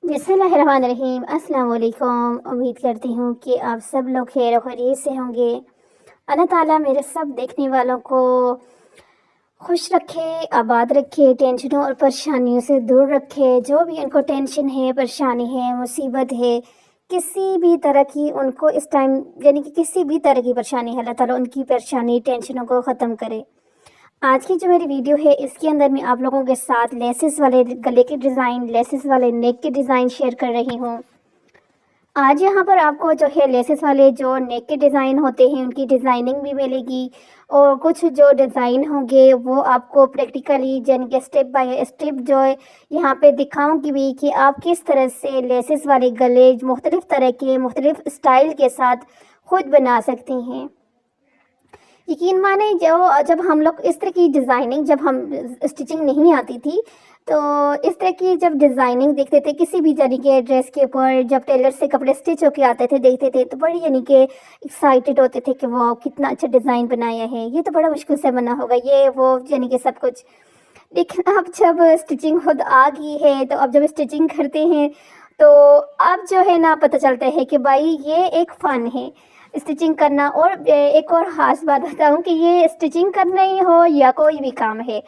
बिस्मिल्लाहिर्रहमानिर्रहीम। अस्सलाम वालेकुम। उम्मीद करती हूँ कि आप सब लोग खैर खैरियत से होंगे। अल्लाह ताला मेरे सब देखने वालों को खुश रखे, आबाद रखे, टेंशनों और परेशानियों से दूर रखे। जो भी उनको टेंशन है, परेशानी है, मुसीबत है, किसी भी तरह की उनको इस टाइम यानी कि किसी भी तरह की परेशानी है, अल्लाह ताला उनकी परेशानी टेंशनों को ख़त्म करे। आज की जो मेरी वीडियो है इसके अंदर मैं आप लोगों के साथ लेसेस वाले गले के डिज़ाइन, लेसेस वाले नेक के डिज़ाइन शेयर कर रही हूँ। आज यहाँ पर आपको जो है लेसेस वाले जो नेक के डिज़ाइन होते हैं उनकी डिज़ाइनिंग भी मिलेगी, और कुछ जो डिज़ाइन होंगे वो आपको प्रैक्टिकली यानी कि स्टेप बाय स्टेप जो है यहाँ पे दिखाऊंगी भी कि आप किस तरह से लेसेस वाले गले मुख्तलिफ़ तरह के मुख्तलिफ़ स्टाइल के साथ खुद बना सकती हैं। यकीन माने जब हम लोग इस तरह की डिज़ाइनिंग, जब हम स्टिचिंग नहीं आती थी तो इस तरह की जब डिज़ाइनिंग देखते थे किसी भी यानी कि ड्रेस के ऊपर, जब टेलर से कपड़े स्टिच होके आते थे देखते थे तो बड़ी यानी कि एक्साइटेड होते थे कि वाह कितना अच्छा डिज़ाइन बनाया है, ये तो बड़ा मुश्किल से बना होगा, ये वो यानी कि सब कुछ। लेकिन अब जब स्टिचिंग खुद आ गई है तो अब जब स्टिचिंग करते हैं तो अब जो है ना पता चलता है कि भाई ये एक फ़न है स्टिचिंग करना। और एक और ख़ास बात बताऊं कि ये स्टिचिंग करना ही हो या कोई भी काम है,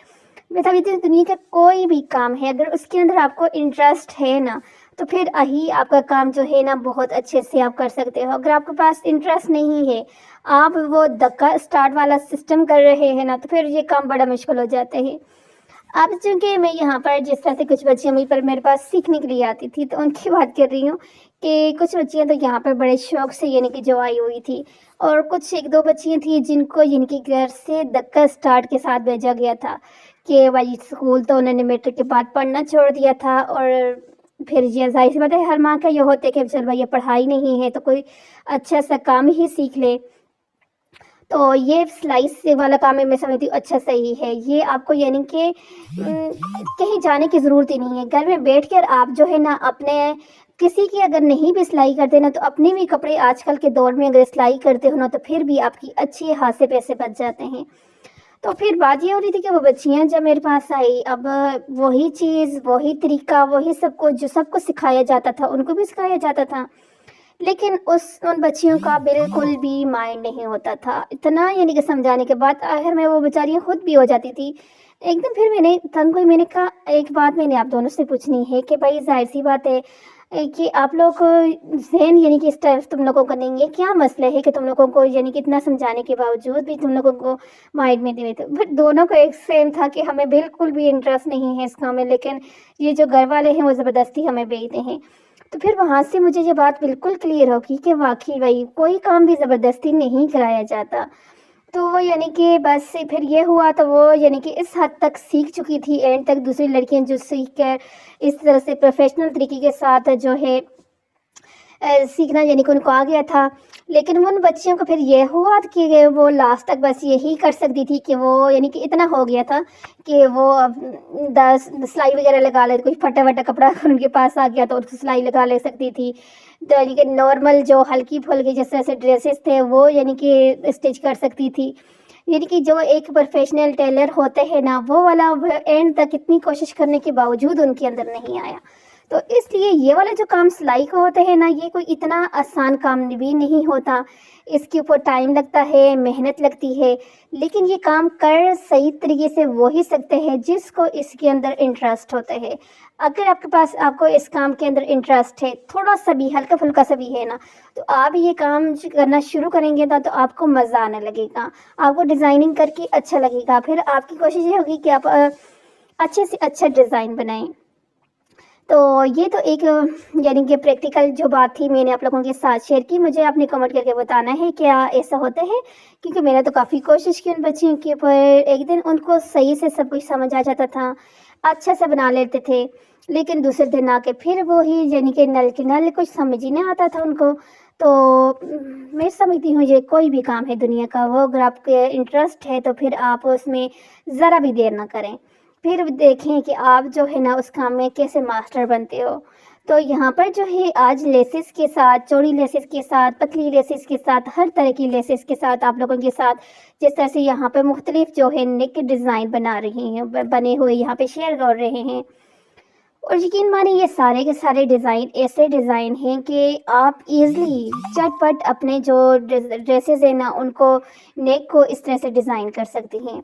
मैं समझती हूँ दुनिया का कोई भी काम है अगर उसके अंदर आपको इंटरेस्ट है ना तो फिर ही आपका काम जो है ना बहुत अच्छे से आप कर सकते हो। अगर आपके पास इंटरेस्ट नहीं है, आप वो धक्का स्टार्ट वाला सिस्टम कर रहे हैं ना, तो फिर ये काम बड़ा मुश्किल हो जाता है। अब चूँकि मैं यहाँ पर जिस तरह से कुछ बच्चियाँ मेरे पास सीखने के लिए आती थी तो उनकी बात कर रही हूँ कि कुछ बच्चियाँ तो यहाँ पर बड़े शौक़ से यानी कि जो आई हुई थी, और कुछ एक दो बच्चियाँ थी जिनको यानी कि घर से धक्का स्टार्ट के साथ भेजा गया था कि भाई स्कूल तो उन्होंने मैट्रिक के बाद पढ़ना छोड़ दिया था। और फिर ये ज़ाहिर सी बात है हर माँ का ये होता है कि चल भाई ये पढ़ाई नहीं है तो कोई अच्छा सा काम ही सीख ले। तो ये सिलाई से वाला काम है, मैं समझती हूँ अच्छा सही है। ये आपको यानी कि कहीं जाने की ज़रूरत ही नहीं है, घर में बैठकर आप जो है ना अपने किसी की अगर नहीं भी सिलाई करते ना तो अपने भी कपड़े आजकल के दौर में अगर सिलाई करते हो ना तो फिर भी आपकी अच्छी हाथ से पैसे बच जाते हैं। तो फिर बात ये हो रही थी कि वो बच्चियाँ जब मेरे पास आई, अब वही चीज़, वही तरीका, वही सब कुछ जो सबको सिखाया जाता था उनको भी सिखाया जाता था, लेकिन उन बच्चियों का बिल्कुल भी माइंड नहीं होता था। इतना यानी कि समझाने के बाद आखिर में वो बेचारियाँ खुद भी हो जाती थी। एक दिन फिर मैंने कहा एक बात मैंने आप दोनों से पूछनी है कि भाई ज़ाहिर सी बात है कि आप लोग ज़हन यानी कि इस टाइप तुम लोगों का नहीं है, क्या मसला है कि तुम लोगों को यानी कि इतना समझाने के बावजूद भी तुम लोगों को माइंड में नहीं थे। बट दोनों का एक सेम था कि हमें बिल्कुल भी इंटरेस्ट नहीं है इस काम में, लेकिन ये जो घर वाले हैं वो ज़बरदस्ती हमें भेजते हैं। तो फिर वहाँ से मुझे ये बात बिल्कुल क्लियर होगी कि वाकई भाई कोई काम भी ज़बरदस्ती नहीं कराया जाता। तो वो यानी कि बस फिर ये हुआ तो वो यानी कि इस हद तक सीख चुकी थी एंड तक दूसरी लड़कियां जो सीख कर इस तरह से प्रोफेशनल तरीके के साथ जो है सीखना यानी कि उनको आ गया था। लेकिन उन बच्चियों को फिर ये हुआ कि वो लास्ट तक बस यही कर सकती थी कि वो यानी कि इतना हो गया था कि वो दस सिलाई वगैरह लगा ले, कोई फटा वटा कपड़ा उनके पास आ गया तो उसको सिलाई लगा ले सकती थी। तो यानी कि नॉर्मल जो हल्की फुल्की जिस तरह से ड्रेसेस थे वो यानी कि स्टिच कर सकती थी। यानी कि जो एक प्रोफेशनल टेलर होते हैं ना वो वाला एंड तक इतनी कोशिश करने के बावजूद उनके अंदर नहीं आया। तो इसलिए ये वाला जो काम सिलाई का होता है ना ये कोई इतना आसान काम भी नहीं होता, इसके ऊपर टाइम लगता है, मेहनत लगती है। लेकिन ये काम कर सही तरीके से वो ही सकते हैं जिसको इसके अंदर इंटरेस्ट होता है। अगर आपको इस काम के अंदर इंटरेस्ट है, थोड़ा सा भी हल्का फुल्का सा भी है ना, तो आप ये काम करना शुरू करेंगे ना तो आपको मज़ा आने लगेगा, आपको डिज़ाइनिंग करके अच्छा लगेगा। फिर आपकी कोशिश ये होगी कि आप अच्छे से अच्छा डिज़ाइन बनाएं। तो ये तो एक यानी कि प्रैक्टिकल जो बात थी मैंने आप लोगों के साथ शेयर की। मुझे आपने कमेंट करके बताना है क्या ऐसा होता है, क्योंकि मैंने तो काफ़ी कोशिश की उन बच्चियों के ऊपर। एक दिन उनको सही से सब कुछ समझ आ जाता था, अच्छा से बना लेते थे, लेकिन दूसरे दिन आके फिर वो ही यानी कि नल के नल कुछ समझ ही नहीं आता था उनको। तो मैं समझती हूँ ये कोई भी काम है दुनिया का, वो अगर आपके इंटरेस्ट है तो फिर आप उसमें ज़रा भी देर ना करें, फिर देखें कि आप जो है ना उस काम में कैसे मास्टर बनते हो। तो यहाँ पर जो है आज लेसेस के साथ, चौड़ी लेसेस के साथ, पतली लेसेस के साथ, हर तरह की लेसेस के साथ आप लोगों के साथ जिस तरह से यहाँ पे मुख्तलिफ जो है नेक डिज़ाइन बना रही हैं, बने हुए यहाँ पे शेयर कर रहे हैं, اور یقین مانیں یہ سارے کے سارے ڈیزائن ایسے ڈیزائن ہیں کہ آپ ایزلی چٹ پٹ اپنے جو ڈریسز ہیں نا ان کو نیک کو اس طرح سے ڈیزائن کر سکتی ہیں۔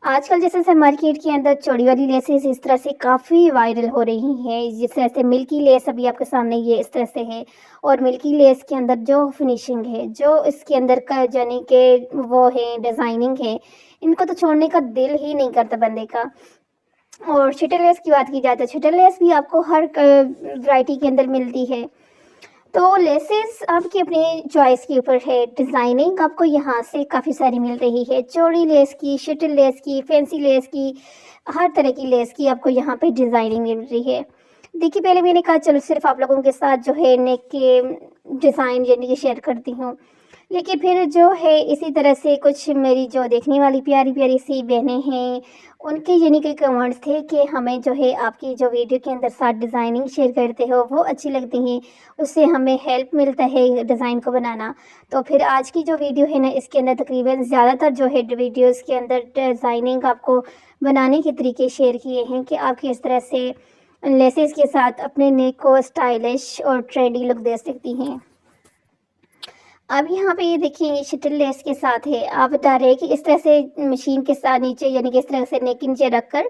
آج کل جیسے سے مارکیٹ کے اندر چوڑی والی لیسز اس طرح سے کافی وائرل ہو رہی ہیں، جس طرح سے ملکی لیس ابھی آپ کے سامنے یہ اس طرح سے ہے، اور ملکی لیس کے اندر جو فنیشنگ ہے، جو اس کے اندر کا یعنی کہ وہ ہے ڈیزائننگ ہے، ان کو تو چھوڑنے کا دل ہی نہیں کرتا بندے کا۔ اور شٹل لیس کی بات کی جائے تو شٹل لیس بھی آپ کو ہر ورائٹی کے اندر ملتی ہے۔ تو لیسز آپ کی اپنی چوائس کے اوپر ہے، ڈیزائننگ آپ کو یہاں سے کافی ساری مل رہی ہے، چوڑی لیس کی، شٹل لیس کی، فینسی لیس کی، ہر طرح کی لیس کی آپ کو یہاں پہ ڈیزائننگ مل رہی ہے۔ دیکھیے پہلے میں نے کہا چلو صرف آپ لوگوں کے ساتھ جو ہے نیک کے ڈیزائن یعنی کہ شیئر کرتی ہوں، لیکن پھر جو ہے اسی طرح سے کچھ میری جو دیکھنے والی پیاری پیاری سی بہنیں ہیں ان کے یعنی کہ کمنٹس تھے کہ ہمیں جو ہے آپ کی جو ویڈیو کے اندر ساتھ ڈیزائننگ شیئر کرتے ہو وہ اچھی لگتی ہیں، اس سے ہمیں ہیلپ ملتا ہے ڈیزائن کو بنانا۔ تو پھر آج کی جو ویڈیو ہے نا اس کے اندر تقریباً زیادہ تر جو ہے ویڈیوز کے اندر ڈیزائننگ آپ کو بنانے کے طریقے شیئر کیے ہیں کہ آپ کس طرح سے لیسز کے ساتھ اپنے نیک کو اسٹائلش اور ٹرینڈی لک دے سکتی ہیں۔ اب یہاں پہ یہ دیکھیں یہ شٹل لیس کے ساتھ ہے، آپ بتا رہے ہیں کہ اس طرح سے مشین کے ساتھ نیچے یعنی کہ اس طرح سے نیک کے نیچے رکھ کر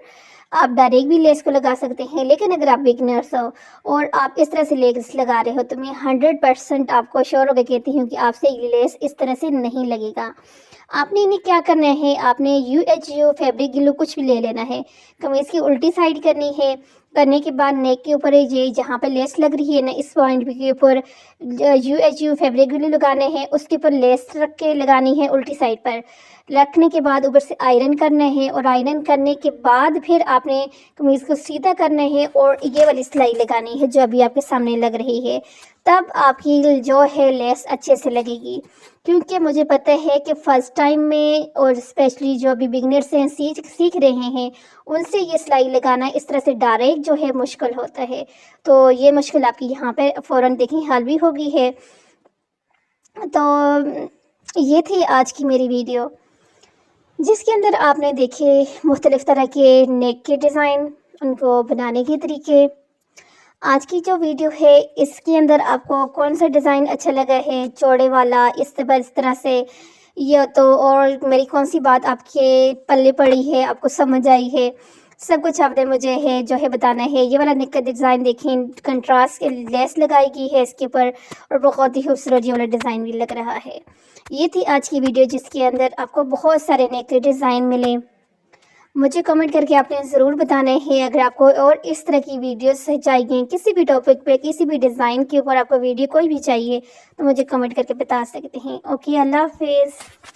آپ ڈائریکٹ بھی لیس کو لگا سکتے ہیں، لیکن اگر آپ بگنرس ہو اور آپ اس طرح سے لیس لگا رہے ہو تو میں 100% آپ کو شور ہو کے کہتی ہوں کہ آپ سے یہ لیس اس طرح سے نہیں لگے گا۔ آپ نے انہیں کیا کرنا ہے، آپ نے UHU فیبرک گلو کچھ بھی لے لینا ہے، قمیض کی الٹی سائڈ کرنی ہے، کرنے کے بعد نیک کے اوپر یہ جہاں پہ لیس لگ رہی ہے نا اس پوائنٹ کے اوپر UHU فیبرک گلو لگانے ہیں، اس کے اوپر لیس رکھ کے لگانی ہے الٹی سائڈ پر، رکھنے کے بعد اوپر سے آئرن کرنا ہے، اور آئرن کرنے کے بعد پھر آپ نے قمیض کو سیدھا کرنا ہے اور یہ والی سلائی لگانی ہے جو ابھی آپ کے سامنے لگ رہی ہے، تب آپ کی جو ہے لیس اچھے سے لگے گی۔ کیونکہ مجھے پتہ ہے کہ فرسٹ ٹائم میں اور اسپیشلی جو ابھی بگنرس ہیں سیکھ رہے ہیں ان سے یہ سلائی لگانا اس طرح سے ڈائریکٹ جو ہے مشکل ہوتا ہے، تو یہ مشکل آپ کی یہاں پہ فوراً دیکھیں حل بھی ہو گئی ہے۔ تو یہ تھی آج کی میری ویڈیو جس کے اندر آپ نے دیکھے مختلف طرح کے نیک کے ڈیزائن، ان کو بنانے کے طریقے۔ آج کی جو ویڈیو ہے اس کے اندر آپ کو کون سا ڈیزائن اچھا لگا ہے، چوڑے والا اس طرح سے، یا تو اور میری کون سی بات آپ کے پلے پڑی ہے، آپ کو سمجھ آئی ہے، سب کچھ آپ نے مجھے ہے جو ہے بتانا ہے۔ یہ والا نیک کا ڈیزائن دیکھیں کنٹراسٹ کے لیس لگائی گئی ہے اس کے اوپر، اور بہت ہی خوبصورت یہ والا ڈیزائن بھی لگ رہا ہے۔ یہ تھی آج کی ویڈیو جس کے اندر آپ کو بہت سارے نیک کے ڈیزائن ملے۔ مجھے کمنٹ کر کے آپ نے ضرور بتانا ہے، اگر آپ کو اور اس طرح کی ویڈیوز چاہیے کسی بھی ٹاپک پہ، کسی بھی ڈیزائن کے اوپر آپ کو ویڈیو کوئی بھی چاہیے تو مجھے کمنٹ کر کے بتا سکتے ہیں۔ اوکے، اللہ حافظ۔